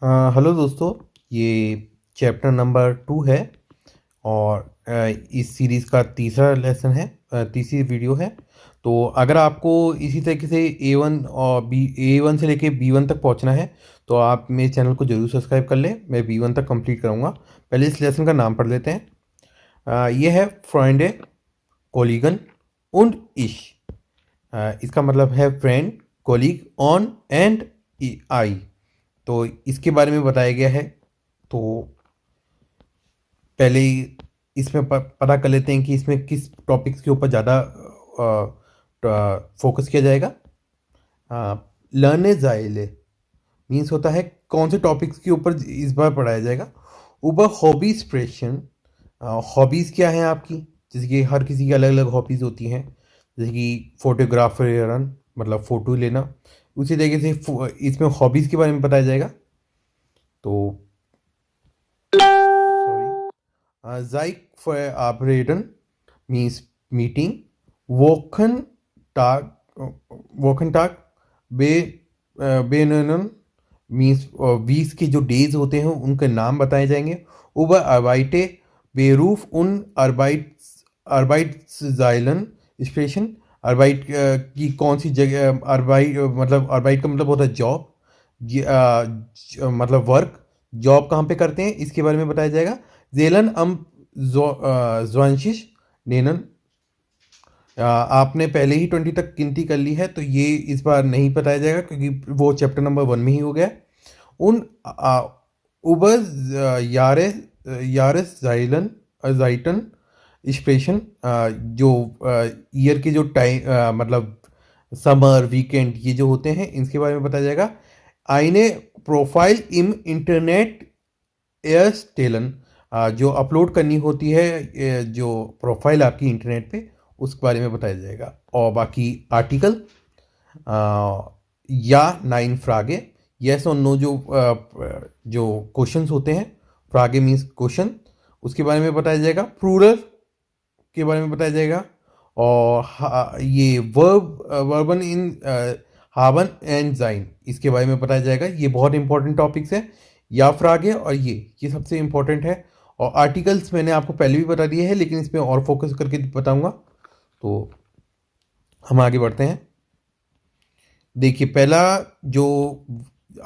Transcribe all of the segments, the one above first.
Hello दोस्तों। ये chapter number 2 है और इस सीरीज़ का तीसरा लेसन है, तीसरी वीडियो है। तो अगर आपको इसी तरीके से A1 और A1 से लेके B1 तक पहुंचना है तो आप मेरे चैनल को ज़रूर सब्सक्राइब कर लें। मैं B1 तक कंप्लीट करूंगा। पहले इस लेसन का नाम पढ़ लेते हैं। ये है फ्रेंडे कोलिगन und ich। इसका मतलब है friend, colleague, on and I. तो इसके बारे में बताया गया है। तो पहले ही इसमें पता कर लेते हैं कि इसमें किस टॉपिक्स के ऊपर ज़्यादा फोकस किया जाएगा। लर्ने जाइले मीन्स होता है कौन से टॉपिक्स के ऊपर इस बार पढ़ाया जाएगा। ऊपर हॉबी एक्सप्रेशन, हॉबीज़ क्या हैं आपकी, जैसे कि हर किसी की अलग अलग हॉबीज़ होती हैं। जैसे कि फोटोग्राफर मतलब फ़ोटो लेना, उसी तरीके से इसमें हॉबीज़ के बारे में बताया जाएगा। तो Zeitverabredung means meeting. Wochentag, Wochentag benennen means weeks के जो डेज होते हैं उनके नाम बताए जाएंगे। उबर अर्बाइटे बेरूफ उन अर्बाइट्ज़ाइलन स्पेशन। अर्बाइट की कौन सी जगह, अर्बाइट मतलब अर्बाइट का मतलब होता है जॉब, मतलब वर्क। जॉब कहाँ पे करते हैं इसके बारे में बताया जाएगा। जेलन अम ज्वांशिश नेनन। आपने पहले ही 20 तक गिनती कर ली है तो ये इस बार नहीं बताया जाएगा क्योंकि वो चैप्टर नंबर 1 में ही हो गया। उन उबर यारे यारस जाइलन जाइटन स्पेशन, जो ईयर के जो टाइम मतलब समर वीकेंड ये जो होते हैं इनके बारे में बताया जाएगा। आईने प्रोफाइल इम इंटरनेट एयरस्टेलन, जो अपलोड करनी होती है, जो प्रोफाइल आपकी इंटरनेट पे उस बारे में बताया जाएगा। और बाकी आर्टिकल या 9 फ्रागे, यस और नो, जो क्वेश्चंस होते हैं। फ्रागे मीन्स क्वेश्चन, उसके बारे में बताया जाएगा। प्लूरल के बारे में बताया जाएगा। और ये वर्बन इन हावन एंड जाइन, इसके बारे में बताया जाएगा। ये बहुत इंपॉर्टेंट टॉपिक्स हैं। या फ्रागे और ये सबसे इंपॉर्टेंट है। और आर्टिकल्स मैंने आपको पहले भी बता दिए हैं लेकिन इस पर और फोकस करके बताऊंगा। तो हम आगे बढ़ते हैं। देखिए पहला जो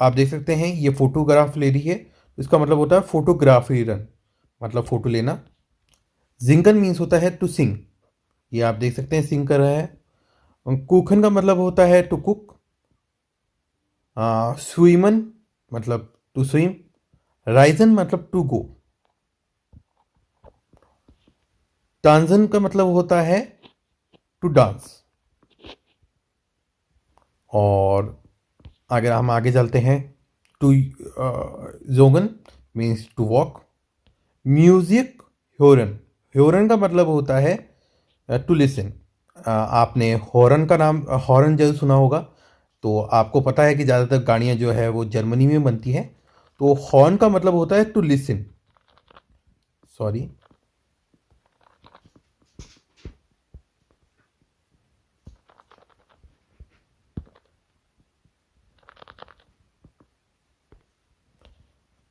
आप देख सकते हैं ये फोटोग्राफ ले रही है, तो इसका मतलब होता है फोटोग्राफी रन, मतलब फ़ोटो लेना। जिंगन मीन्स होता है टू सिंग, ये आप देख सकते हैं सिंग कर रहा है। कुखन का मतलब होता है टू कुक। स्विमन मतलब टू स्विम। राइजन मतलब टू गो। टांजन का मतलब होता है टू डांस। और अगर हम आगे चलते हैं, टू जोगन मीन्स टू वॉक। म्यूजिक हॉर्न, हॉर्न का मतलब होता है टू लिसन। आपने हॉर्न का नाम, हॉर्न जरूर सुना होगा। तो आपको पता है कि ज़्यादातर गाड़ियाँ जो है वो जर्मनी में बनती हैं। तो हॉर्न का मतलब होता है टू लिसन, सॉरी।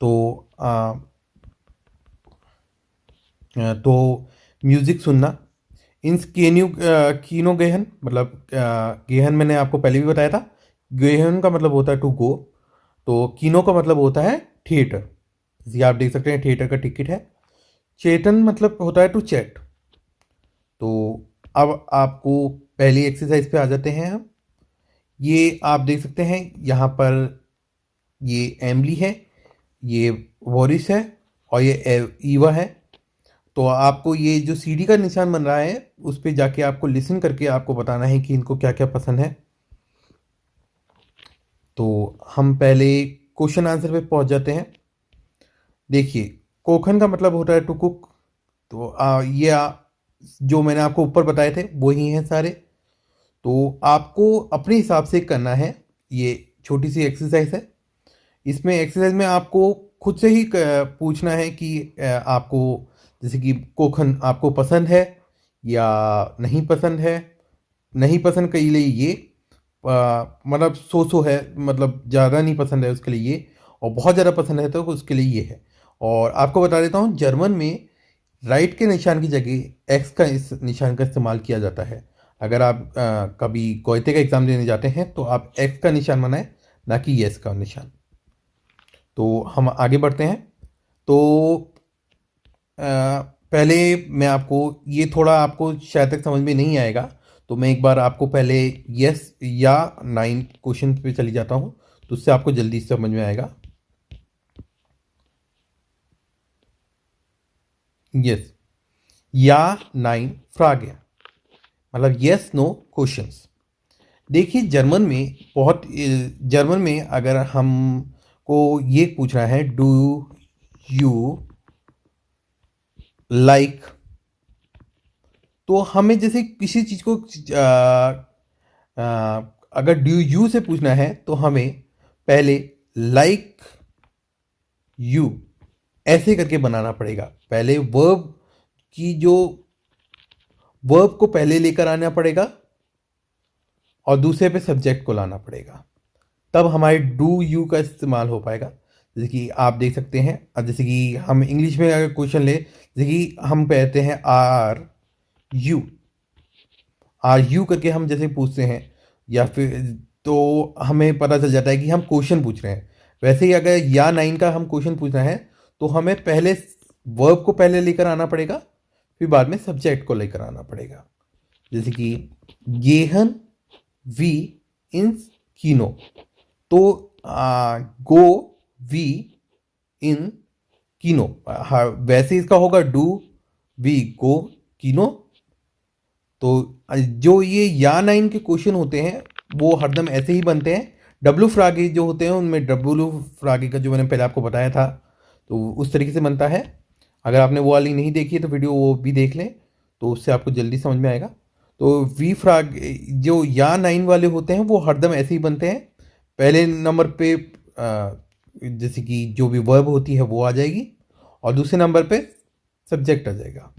तो तो म्यूज़िक सुनना। इन कीनो गेहन मतलब गेहन मैंने आपको पहले भी बताया था। गेहन का मतलब होता है टू गो। तो कीनो का मतलब होता है थिएटर, ये आप देख सकते हैं थिएटर का टिकट है। चेतन मतलब होता है टू चैट। तो अब आपको पहली एक्सरसाइज पे आ जाते हैं हम। ये आप देख सकते हैं यहाँ पर, ये एमली है, ये वॉरिस है और ये ईवा है। तो आपको ये जो सीडी का निशान बन रहा है उस पर जाके आपको लिसन करके आपको बताना है कि इनको क्या क्या पसंद है। तो हम पहले क्वेश्चन आंसर पे पहुंच जाते हैं। देखिए कोखन का मतलब होता है टू कुक। तो जो मैंने आपको ऊपर बताए थे वो ही हैं सारे। तो आपको अपने हिसाब से करना है। ये छोटी सी एक्सरसाइज है। इसमें एक्सरसाइज में आपको खुद से ही पूछना है कि आपको जैसे कि कोखन आपको पसंद है या नहीं पसंद है। नहीं पसंद के लिए ये मतलब सो है, मतलब ज़्यादा नहीं पसंद है उसके लिए ये। और बहुत ज़्यादा पसंद है तो उसके लिए ये है। और आपको बता देता हूँ, जर्मन में राइट के निशान की जगह एक्स का इस निशान का इस्तेमाल किया जाता है। अगर आप कभी गोएथे का एग्ज़ाम देने जाते हैं तो आप एक्स का निशान बनाएं, ना कि यस का निशान। तो हम आगे बढ़ते हैं। तो पहले मैं आपको, ये थोड़ा आपको शायद तक समझ में नहीं आएगा, तो मैं एक बार आपको पहले यस या 9 क्वेश्चन पे चली जाता हूँ, तो उससे आपको जल्दी समझ में आएगा। यस या 9 फ्रागे, मतलब यस नो क्वेश्चंस। देखिए जर्मन में अगर हमको ये पूछना है डू यू लाइक, तो हमें जैसे किसी चीज़ को अगर डू यू से पूछना है तो हमें पहले लाइक यू ऐसे करके बनाना पड़ेगा। पहले वर्ब को पहले लेकर आना पड़ेगा और दूसरे पे सब्जेक्ट को लाना पड़ेगा, तब हमारे डू यू का इस्तेमाल हो पाएगा। जैसे कि आप देख सकते हैं, अब जैसे कि हम इंग्लिश में अगर क्वेश्चन ले, जैसे कि हम कहते हैं यू आर यू करके हम जैसे पूछते हैं, या फिर तो हमें पता चल जाता है कि हम क्वेश्चन पूछ रहे हैं। वैसे ही अगर या 9 का हम क्वेश्चन पूछना है तो हमें पहले वर्ब को पहले लेकर आना पड़ेगा, फिर बाद में सब्जेक्ट को लेकर आना पड़ेगा। जैसे कि गेहन वी इन कीनो, तो गो वी इन कीनो, हाँ वैसे इसका होगा डू वी गो कीनो। तो जो ये या 9 के क्वेश्चन होते हैं वो हरदम ऐसे ही बनते हैं। डब्लू फ्रागे जो होते हैं उनमें डब्लू फ्रागे का जो मैंने पहले आपको बताया था, तो उस तरीके से बनता है। अगर आपने वो वाली नहीं देखी है तो वीडियो वो भी देख लें, तो उससे आपको जल्दी समझ में आएगा। तो वी फ्राग जो या 9 वाले होते हैं वो हरदम ऐसे ही बनते हैं। पहले नंबर पे जैसे कि जो भी वर्ब होती है वो आ जाएगी, और दूसरे नंबर पे सब्जेक्ट आ जाएगा।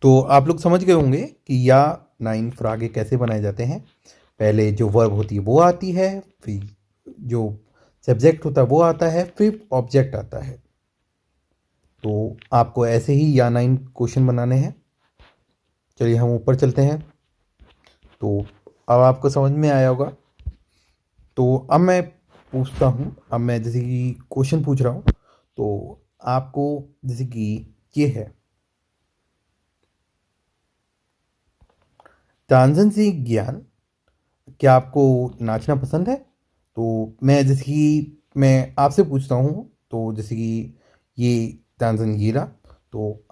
तो आप लोग समझ गए होंगे कि या 9 फ्रागे कैसे बनाए जाते हैं। पहले जो वर्ब होती है वो आती है, फिर जो सब्जेक्ट होता है वो आता है, फिर ऑब्जेक्ट आता है। तो आपको ऐसे ही या 9 क्वेश्चन बनाने हैं। चलिए हम ऊपर चलते हैं। तो अब आपको समझ में आया होगा। तो अब मैं पूछता हूँ, अब मैं जैसे कि क्वेश्चन पूछ रहा हूँ, तो आपको जैसे कि ये है, तानसेन से ज्ञान, क्या आपको नाचना पसंद है? तो मैं जैसे कि मैं आपसे पूछता हूँ, तो जैसे कि ये तानसेन गिरा, तो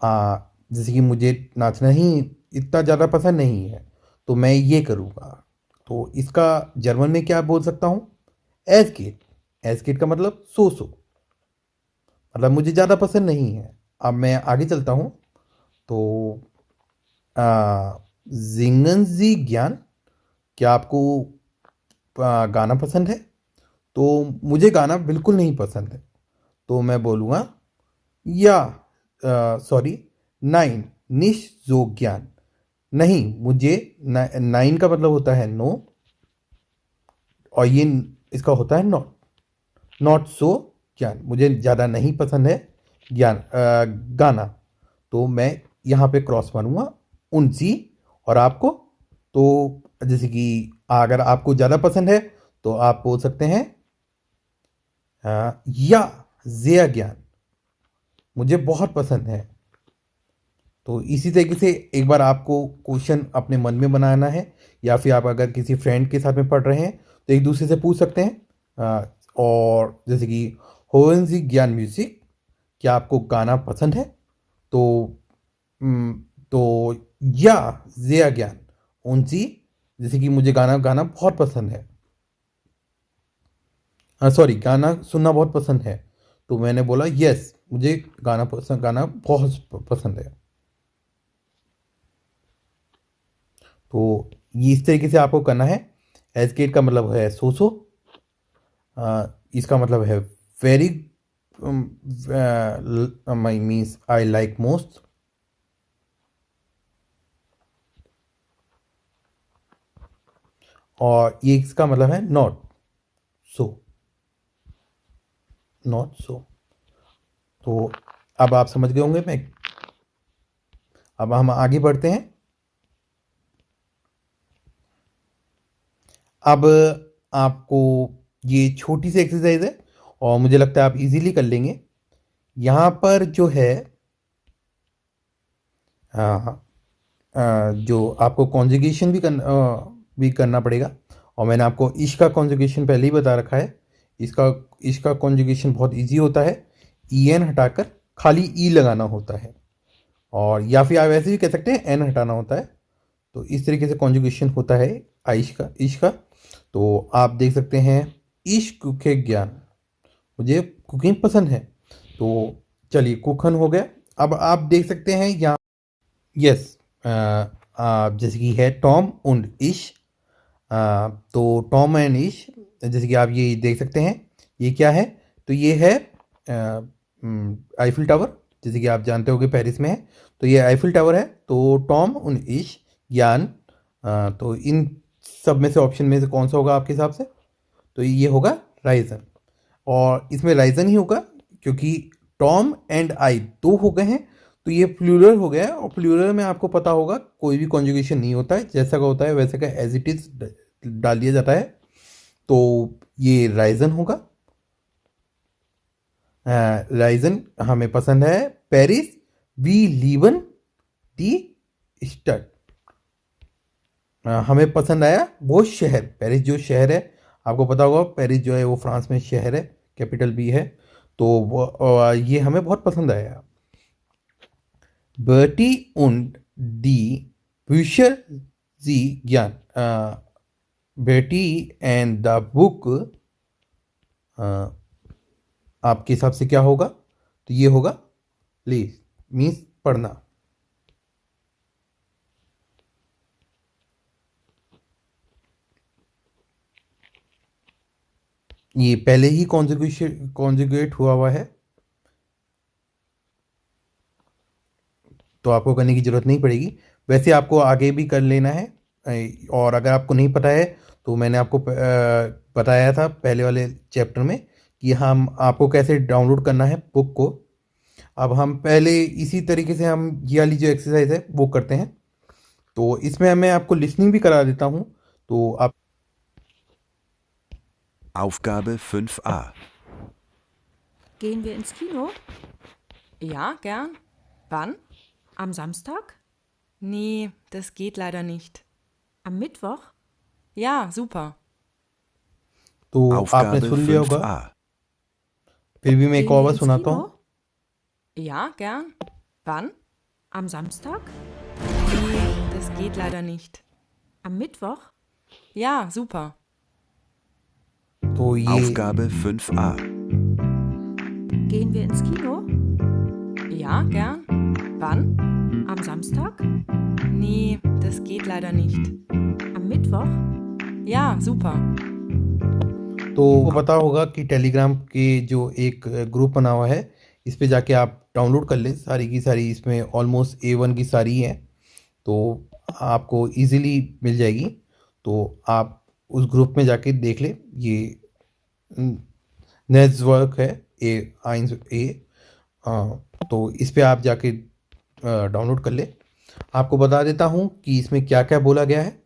जैसे कि मुझे नाचना ही इतना ज़्यादा पसंद नहीं है, तो मैं ये करूँगा। तो इसका जर्मन में क्या बोल सकता हूँ? As gate. एज गेट का मतलब सो, मतलब मुझे ज़्यादा पसंद नहीं है। अब मैं आगे चलता हूँ। तो जिंगन जी ज्ञान, क्या आपको गाना पसंद है? तो मुझे गाना बिल्कुल नहीं पसंद है, तो मैं बोलूँगा या सॉरी 9 निश जो ज्ञान, नहीं मुझे 9 का मतलब होता है नो, और ये इसका होता है नॉट। नॉट सो ज्ञान, मुझे ज़्यादा नहीं पसंद है गाना, तो मैं यहाँ पे क्रॉस मारूंगा उनसी। और आपको, तो जैसे कि अगर आपको ज़्यादा पसंद है तो आप बोल सकते हैं या ज़िया ज्ञान, मुझे बहुत पसंद है। तो इसी तरीके से एक बार आपको क्वेश्चन अपने मन में बनाना है, या फिर आप अगर किसी फ्रेंड के साथ में पढ़ रहे हैं तो एक दूसरे से पूछ सकते हैं। और जैसे कि होवन जी ज्ञान म्यूजिक, क्या आपको गाना पसंद है? तो तो या ज़िया ज्ञान उनसी, जैसे कि मुझे गाना गाना बहुत पसंद है, हाँ सॉरी गाना सुनना बहुत पसंद है, तो मैंने बोला यस मुझे गाना बहुत पसंद है। तो ये इस तरीके से आपको करना है। एस्केट का मतलब है सो, इसका मतलब है very, my means I like most. और ये इसका मतलब है नॉट सो, नॉट सो। तो अब आप समझ गए होंगे। मैं अब हम आगे बढ़ते हैं। अब आपको ये छोटी सी एक्सरसाइज है और मुझे लगता है आप इजीली कर लेंगे। यहाँ पर जो है हाँ, जो आपको कॉन्जुगेशन भी करना पड़ेगा। और मैंने आपको इश का कॉन्जुगेशन पहले ही बता रखा है। इसका इसका कॉन्जुगेशन बहुत इजी होता है। ई एन हटाकर खाली ई लगाना होता है, और या फिर आप ऐसे भी कह सकते हैं एन हटाना होता है। तो इस तरीके से कॉन्जुगेशन होता है इश का। तो आप देख सकते हैं, इश्क के ज्ञान, मुझे कुकिंग पसंद है। तो चलिए, कुकन हो गया। अब आप देख सकते हैं यहाँ, यस, जैसे कि है टॉम und इश। तो टॉम एंड इश, जैसे कि आप ये देख सकते हैं, ये क्या है? तो ये है आईफिल टावर, जैसे कि आप जानते होंगे पेरिस में है। तो ये आईफिल टावर है। तो टॉम und इश ज्ञान, तो इन सब में से ऑप्शन में से कौन सा होगा आपके हिसाब से? तो ये होगा राइजन। और इसमें राइजन ही होगा क्योंकि टॉम एंड आई दो हो गए हैं, तो ये प्लूरल हो गया है। और प्लूरल में आपको पता होगा कोई भी कॉन्जुगेशन नहीं होता है, जैसा का होता है वैसे का एज इट इज डाल दिया जाता है। तो ये राइजन होगा। राइजन हमें पसंद है। पेरिस वी लीवन दी स्टड, हमें पसंद आया वो शहर। पेरिस जो शहर है, आपको पता होगा पेरिस जो है वो फ्रांस में शहर है, कैपिटल भी है। तो ये हमें बहुत पसंद आया। Bertie und die Bücher sie gern, बेटी एंड द बुक, आपके हिसाब से क्या होगा? तो ये होगा प्लीज, मीन्स पढ़ना। ये पहले ही कॉन्जुगेट हुआ है, तो आपको करने की ज़रूरत नहीं पड़ेगी। वैसे आपको आगे भी कर लेना है। और अगर आपको नहीं पता है तो मैंने आपको बताया था पहले वाले चैप्टर में कि हम आपको कैसे डाउनलोड करना है बुक को। अब हम पहले इसी तरीके से हम ये वाली जो एक्सरसाइज है वो करते हैं। तो इसमें मैं आपको लिसनिंग भी करा देता हूँ। तो आप Aufgabe 5a. Gehen wir ins Kino? Ja, gern. Wann? Am Samstag? Nee, das geht leider nicht. Am Mittwoch? Ja, super. तो आपने Aufgabe सुन लिया होगा, 5a. फिर भी मैं एक Gehen और wir बार ins सुनाता Kino? हूँ। Ja, gern. Wann? Am Samstag? Nee, das geht leider nicht. Am Mittwoch? Ja, super. तो ये Aufgabe 5a. Gehen wir ins Kino? Ja, gern. Wann? Am Samstag? Nee, das geht leider nicht. Am Mittwoch? Ja, super. तो पता होगा कि Telegram के जो एक group बना हुआ है, इस पे जाके आप डाउनलोड कर लें सारी की सारी। इसमें ऑलमोस्ट A1 की सारी है, तो आपको इजीली मिल जाएगी। तो आप उस ग्रुप में जाके देख लें। ये नेट्स वर्क है, A1 तो इस पे आप जाके डाउनलोड कर ले। आपको बता देता हूँ कि इसमें क्या क्या बोला गया है।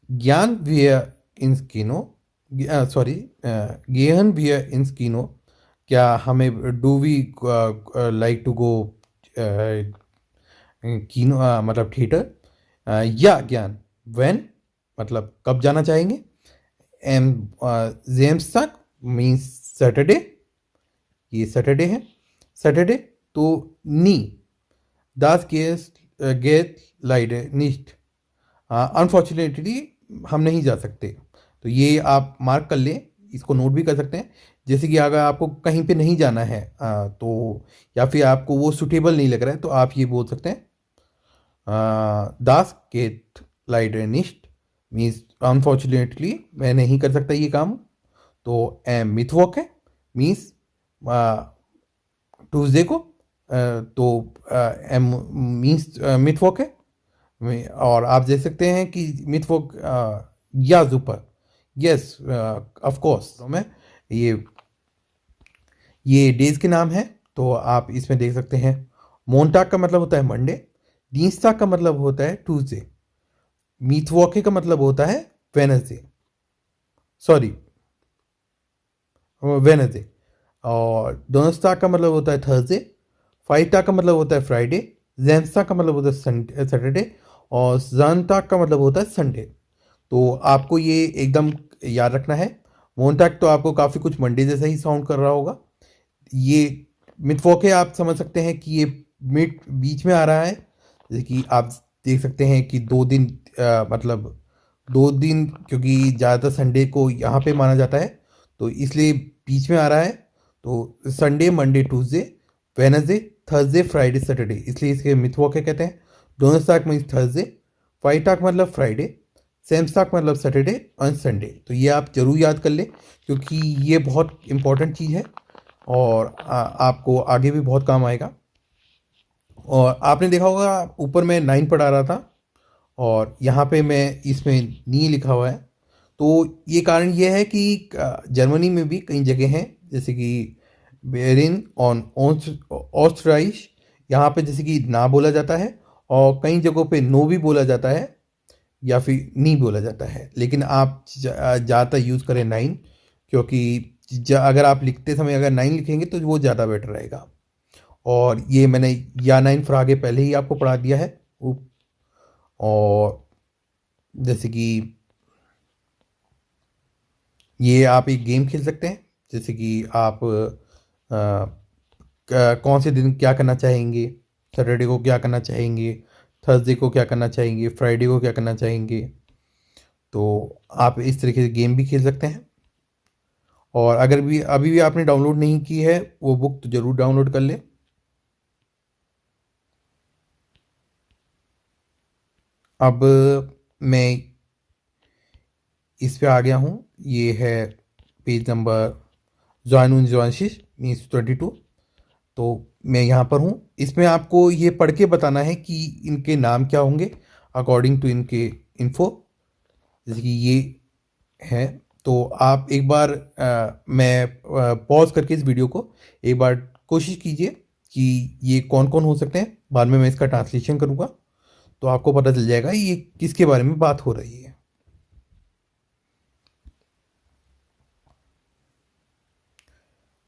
ज्ञान वियर इन स्किनो, सॉरी, गेहन वियर इन स्किनो, क्या हमें do we like to go कीनो, मतलब थिएटर। या ज्ञान व्हेन, मतलब कब जाना चाहेंगे। एम जेम्स तक मीन्स सैटरडे, ये सैटरडे है, सैटरडे। तो नी दास गेट लाइडे निस्ट, अनफॉर्चुनेटली हम नहीं जा सकते। तो ये आप मार्क कर लें, इसको नोट भी कर सकते हैं। जैसे कि अगर आपको कहीं पे नहीं जाना है, तो या फिर आपको वो सूटेबल नहीं लग रहा है, तो आप ये बोल सकते हैं दास गेट लाइडे निस्ट मीन्स अनफॉर्चुनेटली मैं नहीं कर सकता ये काम। तो एम मिथवॉक है, मीन्स ट्यूसडे को, तो एम मीन्स मिथवॉक है। और आप देख सकते हैं कि मिथवॉक या सुपर, यस ऑफ कोर्स। तो मैं ये डेज के नाम है, तो आप इसमें देख सकते हैं। मोन्टाग का मतलब होता है मंडे, दीन्स्ताग का मतलब होता है ट्यूसडे, मीथवॉके का मतलब होता है वेनसडे, सॉरी वेनसडे, और दोनस्ताग का मतलब होता है थर्सडे, फ्राइटाग का मतलब होता है फ्राइडे, जैमस्ताग का मतलब होता है सैटरडे, और जानताग का मतलब होता है संडे। तो आपको ये एकदम याद रखना है। मोन्टाग तो आपको काफ़ी कुछ मंडे जैसा ही साउंड कर रहा होगा। ये मितवॉके आप समझ सकते हैं कि ये मिड बीच में आ रहा है, जैसे कि आप देख सकते हैं कि 2 दिन मतलब 2 दिन, क्योंकि ज़्यादातर संडे को यहाँ पे माना जाता है, तो इसलिए बीच में आ रहा है। तो Sunday, Monday, Tuesday, Wednesday, Thursday, Friday, Saturday, इसलिए इसके मिथवॉके कहते हैं। डोनस्टाक मीन्स थर्सडे, फ्राइटाक मतलब फ्राइडे, सैमस्टाक मतलब सैटरडे और संडे। तो ये आप जरूर याद कर लें, क्योंकि ये बहुत इंपॉर्टेंट चीज़ है और आपको आगे भी बहुत काम आएगा। और आपने देखा होगा ऊपर मैं 9 पढ़ा रहा था और यहाँ पे मैं इसमें नी लिखा हुआ है। तो ये कारण ये है कि जर्मनी में भी कई जगह हैं, जैसे कि बेरिन ऑन ऑस्ट्राइश, यहाँ पे जैसे कि ना बोला जाता है, और कई जगहों पे नो भी बोला जाता है या फिर नहीं बोला जाता है। लेकिन आप ज़्यादातर यूज़ करें 9, क्योंकि अगर आप लिखते समय अगर 9 लिखेंगे तो वो ज़्यादा बेटर रहेगा। और ये मैंने या 9 फ्रागे पहले ही आपको पढ़ा दिया है। और जैसे कि ये आप एक गेम खेल सकते हैं, जैसे कि आप कौन से दिन क्या करना चाहेंगे, सैटरडे को क्या करना चाहेंगे, थर्सडे को क्या करना चाहेंगे, फ्राइडे को क्या करना चाहेंगे। तो आप इस तरीके से गेम भी खेल सकते हैं। और अगर भी अभी भी आपने डाउनलोड नहीं की है वो बुक, तो ज़रूर डाउनलोड कर लें। अब मैं इस पे आ गया हूँ, ये है पेज नंबर ज़ानुनज़ानशिश मीन्स 22। तो मैं यहाँ पर हूँ। इसमें आपको ये पढ़ के बताना है कि इनके नाम क्या होंगे अकॉर्डिंग टू इनके इन्फो। जैसे कि ये है, तो आप एक बार मैं पॉज करके इस वीडियो को एक बार कोशिश कीजिए कि ये कौन कौन हो सकते हैं। बाद में मैं इसका ट्रांसलेशन करूँगा, तो आपको पता चल जाएगा ये किसके बारे में बात हो रही है।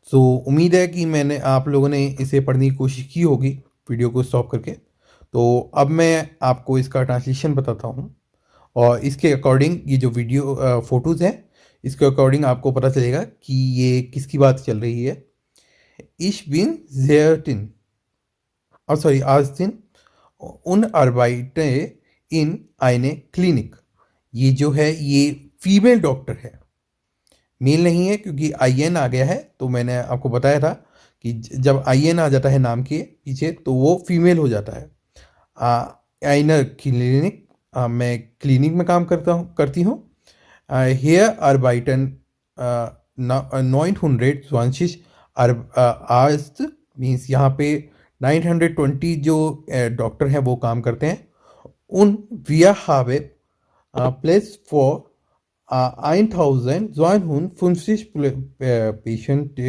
तो उम्मीद है कि मैंने आप लोगों ने इसे पढ़ने की कोशिश की होगी वीडियो को स्टॉप करके। तो अब मैं आपको इसका ट्रांसलेशन बताता हूँ, और इसके अकॉर्डिंग ये जो वीडियो फोटोज़ हैं, इसके अकॉर्डिंग आपको पता चलेगा कि ये किसकी बात चल रही है। इश बिन जेयरटिन, और सॉरी आज दिन उन अरबाइटे इन आइने क्लिनिक। ये जो है ये फीमेल डॉक्टर है, मेल नहीं है, क्योंकि आई एन आ गया है। तो मैंने आपको बताया था कि जब आई एन आ जाता है नाम के पीछे तो वो फीमेल हो जाता है। आइनर क्लिनिक, मैं क्लिनिक में काम करती हूँ। हेयर अरबाइटन 920 आर्स्ट मीन्स यहाँ पे 920 जो डॉक्टर हैं वो काम करते हैं। उन विया हावे प्लेस फॉर 1250 पेशेंट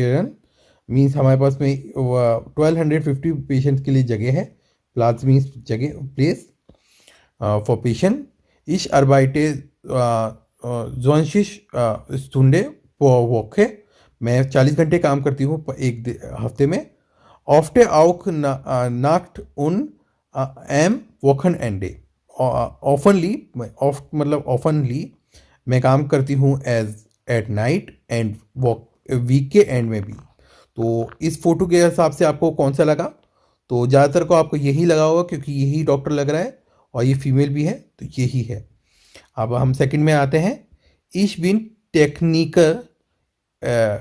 मीन्स हमारे पास में 1250 पेशेंट के लिए जगह है। प्लाज मीन्स जगह, प्लेस फॉर पेशेंट। इश अरबाइटे जोनशिश स्टूडे वॉके, मैं 40 घंटे काम करती हूँ एक हफ्ते में। ऑफ्टे आउक नाक्ट उन एम वोखन एंडे, ऑफनली, ऑफ मतलब ऑफनली मैं काम करती हूँ as at night and week के एंड में भी। तो इस फोटो के हिसाब से आपको कौन सा लगा? तो ज़्यादातर को आपको यही लगा होगा, क्योंकि यही डॉक्टर लग रहा है और ये फीमेल भी है, तो यही है। अब हम सेकंड में आते हैं। इश बिन टेक्निकर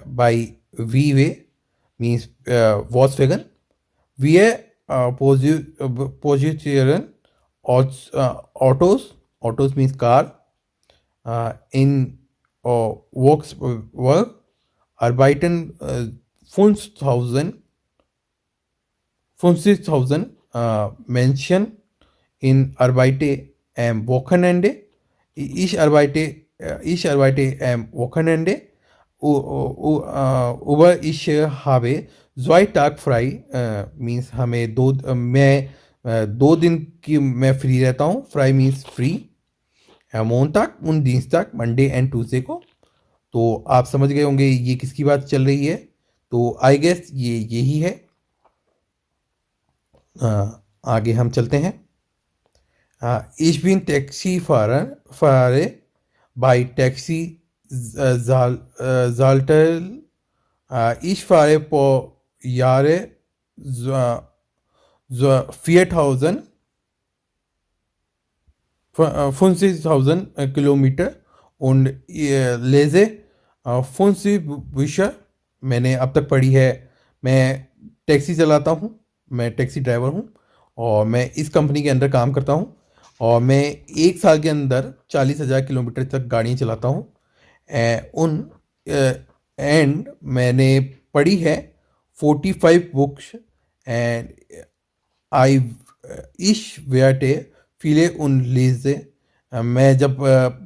बाई वी वे मीन्स वॉक्सवैगन, वी पोजिशन ऑटोस means car, in Work arbeiten 50.000 Menschen in Arbeite am Wochenende. Ich arbeite ich arbeite am Wochenende. Über ich habe 2 Tage frei. Means हमें मैं 2 दिन की मैं फ्री रहता हूँ. Fry means free. मोंटाग उन dienstag मंडे एंड ट्यूसडे को. तो आप समझ गए होंगे ये किसकी बात चल रही है. तो आई गेस ये यही है. आगे हम चलते हैं. Ich bin Taxifahrer bei Taxi Zaltel. Ich fahre pro Jahre 4.000 50.000 Kilometer und lese 50 Bücher. मैंने अब तक पढ़ी है. मैं टैक्सी चलाता हूँ. मैं टैक्सी ड्राइवर हूँ और मैं इस कंपनी के अंदर काम करता हूँ और मैं 1 साल के अंदर 40,000 किलोमीटर तक गाड़ियाँ चलाता हूँ. एंड मैंने पढ़ी है 45 बुक्स एंड आई इश वेटे फीले उन लीजे. मैं जब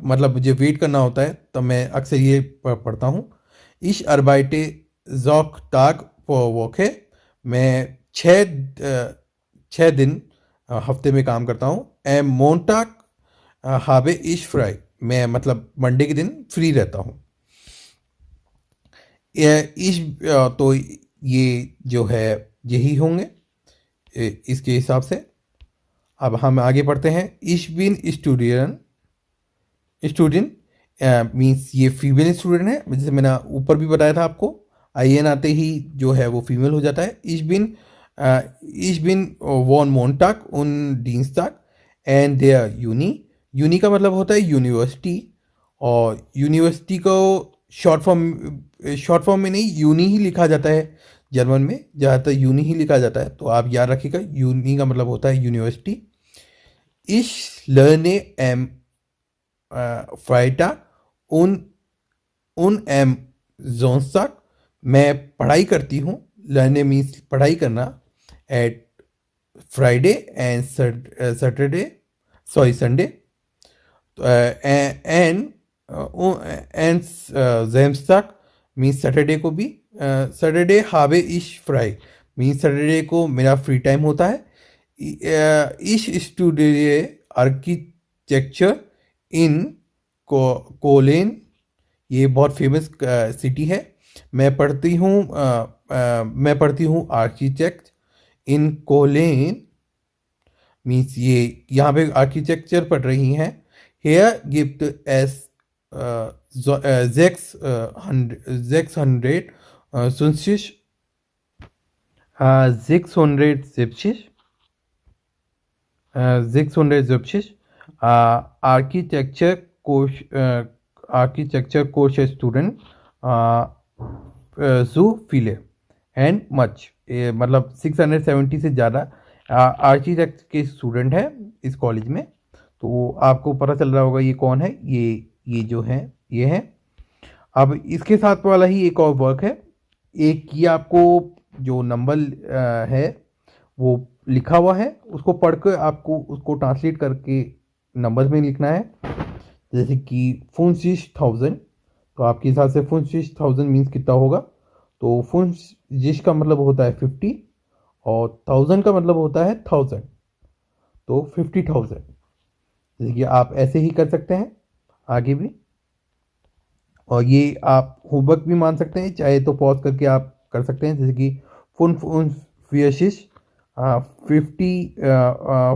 मतलब मुझे वेट करना होता है तब मैं अक्सर ये पढ़ता हूँ. इश अरबाइटे जॉक ताग वोके. मैं 6 दिन हफ्ते में काम करता हूँ. एम मोंटाक हावे इश फ्राई. मैं मतलब मंडे के दिन फ्री रहता हूँ. तो ये जो है यही होंगे इसके हिसाब से. अब हम आगे पढ़ते हैं. इश बिन स्टूडेंट मीन्स ये फीमेल स्टूडेंट है. जैसे मैंने ऊपर भी बताया था आपको, IN आते ही जो है वो फीमेल हो जाता है. Ich bin von Montag und Dienstag and der Uni. Uni का मतलब होता है यूनिवर्सिटी और यूनिवर्सिटी को शॉर्ट फॉर्म में नहीं यूनी ही लिखा जाता है. जर्मन में ज़्यादातर यूनी ही लिखा जाता है. तो आप याद रखिएगा यूनी का मतलब होता है university. Ich lerne am Freitag und am Sonntag. मैं पढ़ाई करती हूँ. लर्ने मीन्स पढ़ाई करना. At Friday and Sunday. And ज़ैमस्ताग मीन्स सैटरडे को भी. सैटरडे हावे इश फ्राई मीन्स सैटरडे को मेरा फ्री टाइम होता है. इश स्टूडियो आर्किटेक्चर इन कोलेन. ये बहुत फेमस सिटी है. मैं पढ़ती हूँ आर्किटेक्ट इन कोलेन मीन्स ये यहाँ पे आर्किटेक्चर पढ़ रही हैं. हेयर गिफ्ट एस 670 आर्किटेक्चर कोर्स स्टूडेंट जू फीले एंड मच. मतलब 670 से ज़्यादा आर्किटेक्ट के स्टूडेंट हैं इस कॉलेज में. तो आपको पता चल रहा होगा ये कौन है. ये जो है ये है. अब इसके साथ वाला ही एक और वर्क है. एक ये आपको जो नंबर है वो लिखा हुआ है, उसको पढ़ कर आपको उसको ट्रांसलेट करके नंबर्स में लिखना है. जैसे कि 50,000. तो आपके हिसाब से 50,000 मीन्स कितना होगा. तो 50 का मतलब होता है 50 और 1000 का मतलब होता है 1000. तो 50,000. जैसे कि आप ऐसे ही कर सकते हैं आगे भी. और ये आप होमवर्क भी मान सकते हैं, चाहे तो पॉज करके आप कर सकते हैं. जैसे कि 55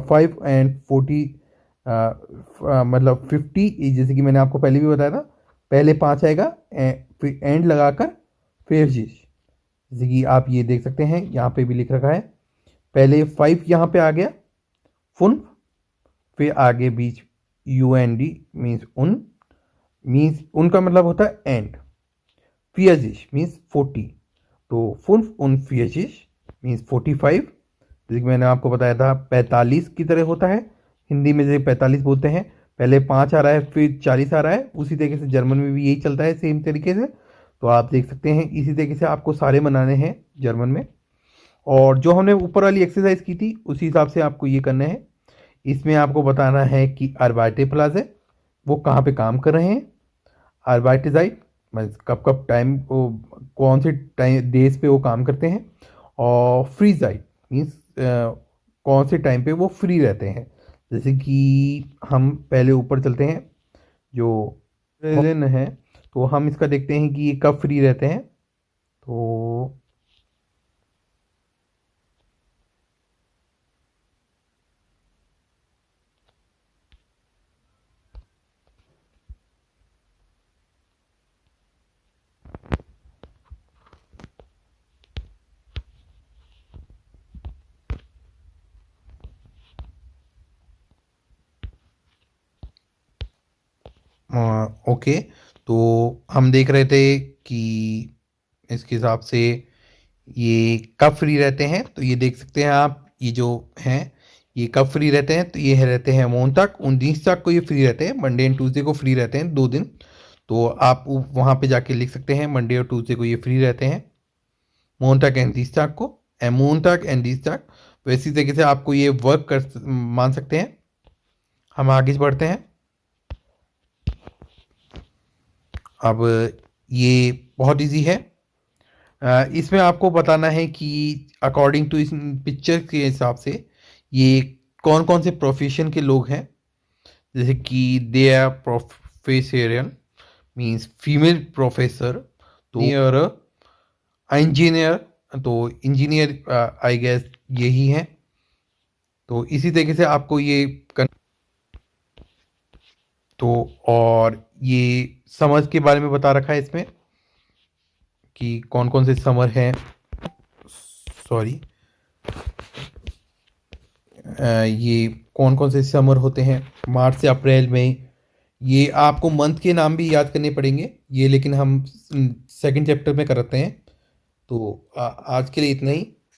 55 एंड 40 मतलब 50. जैसे कि मैंने आपको पहले भी बताया था, पहले 5 आएगा फिर एंड लगाकर फिर 50. जैसे कि आप ये देख सकते हैं यहाँ पे भी लिख रखा है. पहले 5 यहाँ पे आ गया फुन, फिर आगे बीच UND मीन्स उनका मतलब होता है एंड. 40 मीन्स 40. तो 45 मीन्स 45. जैसे कि मैंने आपको बताया था 45 की तरह होता है. हिंदी में जैसे 45 बोलते हैं, पहले 5 आ रहा है फिर 40 आ रहा है. उसी तरीके से जर्मन में भी यही चलता है सेम तरीके से. तो आप देख सकते हैं इसी तरीके से आपको सारे बनाने हैं जर्मन में. और जो हमने ऊपर वाली एक्सरसाइज की थी उसी हिसाब से आपको ये करना है. इसमें आपको बताना है कि अर्बाइटे प्लाजे वो कहाँ पे काम कर रहे हैं. अर्बाइटजाइट मतलब कब कब टाइम वो कौन से टाइम डेज पे वो काम करते हैं, और फ्रीजाइट मीन्स कौन से टाइम पे वो फ्री रहते हैं। जैसे कि हम पहले ऊपर चलते हैं, जो विलेन है तो हम इसका देखते हैं कि ये कब फ्री रहते हैं। तो ओके, तो हम देख रहे थे कि इसके हिसाब से ये कब फ्री रहते हैं। तो ये देख सकते हैं आप, ये जो हैं ये कब फ्री रहते हैं, तो ये रहते हैं मोहन तक 19 तक को ये फ्री रहते हैं, मंडे एंड ट्यूसडे को फ्री रहते हैं 2 दिन। तो आप वहाँ पे जाके लिख सकते हैं मंडे और ट्यूसडे को ये फ्री रहते हैं, मोहन तक एंड 30 तक को, मोहन तक एंड 30 तक। तो इसी तरीके से आपको ये वर्क कर मान सकते हैं। हम आगे बढ़ते हैं। अब ये बहुत इजी है। इसमें आपको बताना है कि अकॉर्डिंग टू इस पिक्चर के हिसाब से ये कौन कौन से प्रोफेशन के लोग हैं। जैसे कि दे आर प्रोफेसरियन मीन्स फीमेल प्रोफेसर, तो इंजीनियर, तो इंजीनियर आई गेस यही है। तो इसी तरीके से आपको ये तो और ये समर के बारे में बता रखा है इसमें कि कौन कौन से समर हैं। सॉरी, ये कौन कौन से समर होते हैं मार्च से अप्रैल में। ये आपको मंथ के नाम भी याद करने पड़ेंगे ये, लेकिन हम सेकंड चैप्टर में करते हैं। तो आज के लिए इतना ही।